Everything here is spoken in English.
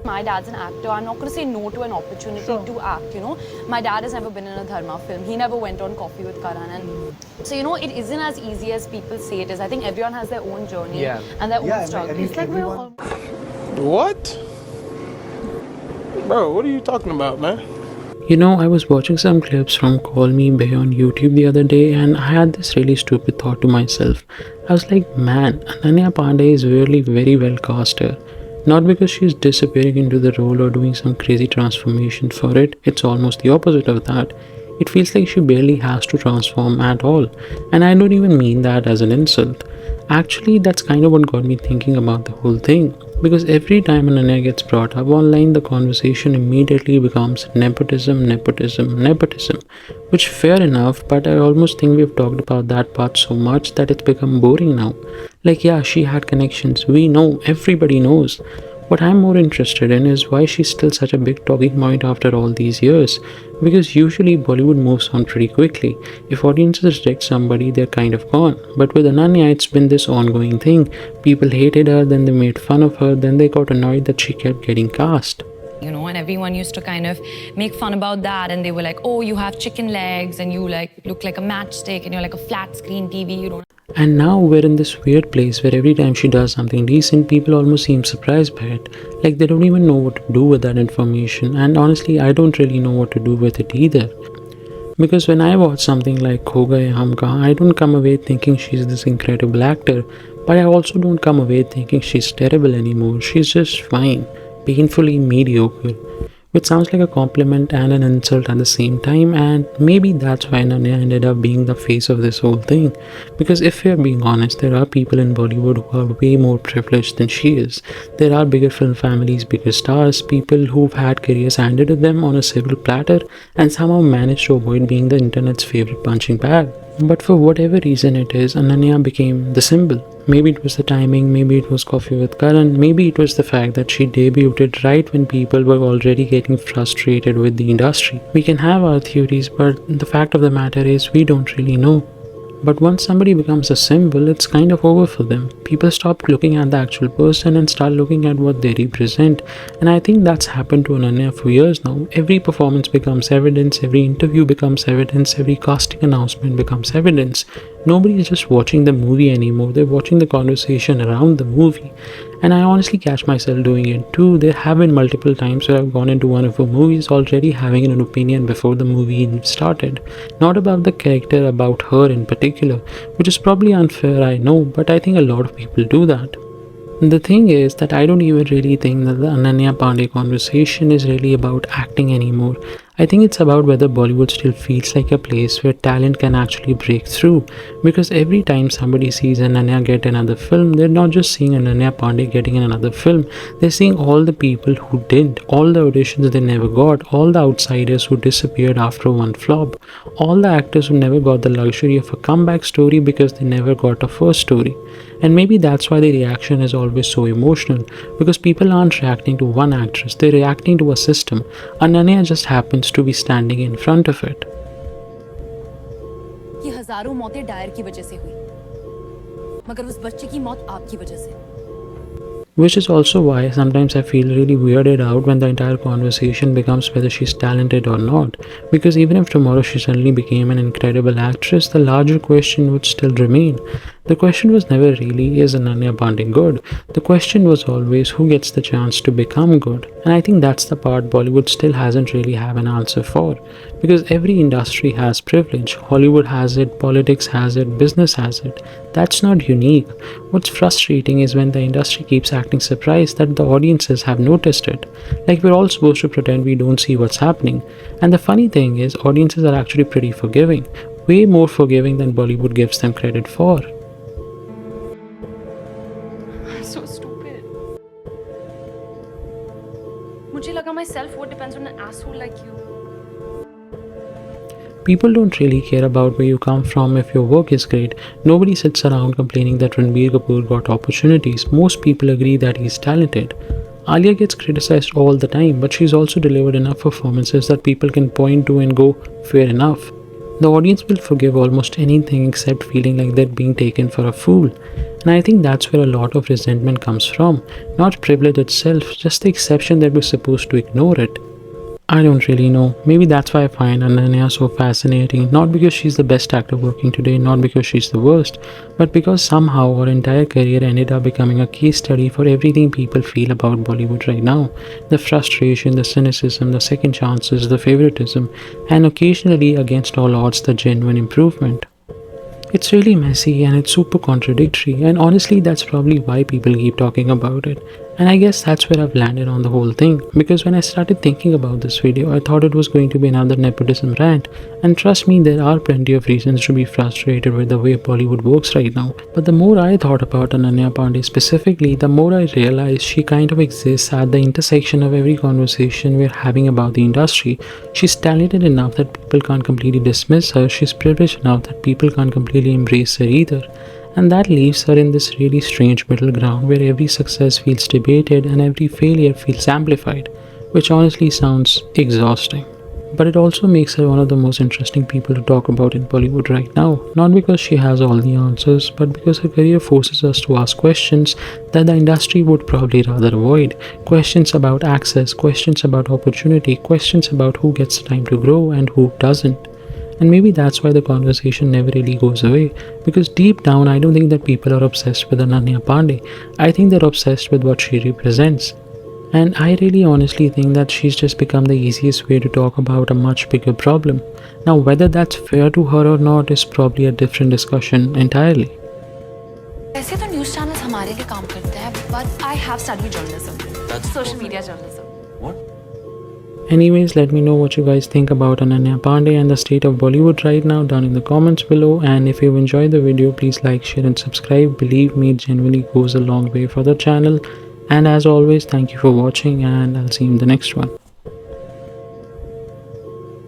My dad's an actor. I'm not going to say no to an opportunity to act, you know. My dad has never been in a Dharma film. He never went on Coffee with Karan. And so, you know, it isn't as easy as people say it is. I think everyone has their own journey and their own struggle. It's like What? Bro, what are you talking about, man? You know, I was watching some clips from Call Me Bay on YouTube the other day, and I had this really stupid thought to myself. I was like, man, Ananya Panday is really very well cast here. Not because she's disappearing into the role or doing some crazy transformation for it, it's almost the opposite of that. It feels like she barely has to transform at all, and I don't even mean that as an insult. Actually, that's kind of what got me thinking about the whole thing. Because every time Ananya gets brought up online, the conversation immediately becomes nepotism, nepotism, nepotism. Which fair enough, but I almost think we've talked about that part so much that it's become boring now. Like, yeah, she had connections. We know, everybody knows. What I'm more interested in is why she's still such a big talking point after all these years. Because usually Bollywood moves on pretty quickly. If audiences reject somebody, they're kind of gone. But with Ananya, it's been this ongoing thing. People hated her, then they made fun of her, then they got annoyed that she kept getting cast. You know, and everyone used to kind of make fun about that, and they were like, oh, you have chicken legs and you like look like a matchstick and you're like a flat screen TV, you don't. And now we're in this weird place where every time she does something decent, people almost seem surprised by it. Like they don't even know what to do with that information, and honestly, I don't really know what to do with it either. Because when I watch something like Kho Gaye Hum Kahan, I don't come away thinking she's this incredible actor, but I also don't come away thinking she's terrible anymore. She's just fine, painfully mediocre. Which sounds like a compliment and an insult at the same time, and maybe that's why Ananya ended up being the face of this whole thing. Because if we're being honest, there are people in Bollywood who are way more privileged than she is. There are bigger film families, bigger stars, people who've had careers handed to them on a silver platter and somehow managed to avoid being the internet's favorite punching bag. But for whatever reason it is, Ananya became the symbol. Maybe it was the timing, maybe it was Coffee with Karan, maybe it was the fact that she debuted right when people were already getting frustrated with the industry. We can have our theories, but the fact of the matter is we don't really know. But once somebody becomes a symbol, it's kind of over for them. People stop looking at the actual person and start looking at what they represent. And I think that's happened to Ananya for years now. Every performance becomes evidence, every interview becomes evidence, every casting announcement becomes evidence. Nobody is just watching the movie anymore, they're watching the conversation around the movie. And I honestly catch myself doing it too. There have been multiple times where I've gone into one of her movies already having an opinion before the movie even started. Not about the character, about her in particular, which is probably unfair, I know, but I think a lot of people do that. The thing is that I don't even really think that the Ananya Panday conversation is really about acting anymore. I think it's about whether Bollywood still feels like a place where talent can actually break through. Because every time somebody sees Ananya get another film, they're not just seeing Ananya Panday getting another film, they're seeing all the people who didn't, all the auditions they never got, all the outsiders who disappeared after one flop, all the actors who never got the luxury of a comeback story because they never got a first story. And maybe that's why the reaction is always so emotional, because people aren't reacting to one actress, they're reacting to a system. Ananya just happens to be standing in front of it. कि हजारों मौतें Dyer की वजह से हुई, मगर उस बच्चे की मौत आपकी वजह से. Which is also why sometimes I feel really weirded out when the entire conversation becomes whether she's talented or not. Because even if tomorrow she suddenly became an incredible actress, the larger question would still remain. The question was never really, is Ananya Panday good? The question was always, who gets the chance to become good? And I think that's the part Bollywood still hasn't really have an answer for. Because every industry has privilege. Hollywood has it, politics has it, business has it. That's not unique. What's frustrating is when the industry keeps acting surprised that the audiences have noticed it. Like we're all supposed to pretend we don't see what's happening. And the funny thing is, audiences are actually pretty forgiving. Way more forgiving than Bollywood gives them credit for. So stupid. मुझे लगा my self-worth depends on an asshole like you. People don't really care about where you come from if your work is great. Nobody sits around complaining that Ranbir Kapoor got opportunities. Most people agree that he's talented. Alia gets criticized all the time, but she's also delivered enough performances that people can point to and go, fair enough. The audience will forgive almost anything except feeling like they're being taken for a fool. And I think that's where a lot of resentment comes from. Not privilege itself, just the exception that we're supposed to ignore it. I don't really know. Maybe that's why I find Ananya so fascinating. Not because she's the best actor working today, not because she's the worst, but because somehow her entire career ended up becoming a case study for everything people feel about Bollywood right now. The frustration, the cynicism, the second chances, the favoritism, and occasionally, against all odds, the genuine improvement. It's really messy and it's super contradictory, and honestly, that's probably why people keep talking about it. And I guess that's where I've landed on the whole thing, because when I started thinking about this video, I thought it was going to be another nepotism rant, and trust me, there are plenty of reasons to be frustrated with the way Bollywood works right now. But the more I thought about Ananya Panday specifically, the more I realized she kind of exists at the intersection of every conversation we're having about the industry. She's talented enough that people can't completely dismiss her, she's privileged enough that people can't completely embrace her either. And that leaves her in this really strange middle ground where every success feels debated and every failure feels amplified, which honestly sounds exhausting. But it also makes her one of the most interesting people to talk about in Bollywood right now, not because she has all the answers, but because her career forces us to ask questions that the industry would probably rather avoid. Questions about access, questions about opportunity, questions about who gets time to grow and who doesn't. And maybe that's why the conversation never really goes away, because deep down I don't think that people are obsessed with Ananya Panday. I think they're obsessed with what she represents. And I really honestly think that she's just become the easiest way to talk about a much bigger problem. Now, whether that's fair to her or not is probably a different discussion entirely. ऐसे तो news channels हमारे लिए काम करते हैं, but I have studied journalism, social media journalism. Anyways, let me know what you guys think about Ananya Panday and the state of Bollywood right now down in the comments below. And if you've enjoyed the video, please like, share and subscribe. Believe me, it genuinely goes a long way for the channel. And as always, thank you for watching and I'll see you in the next one.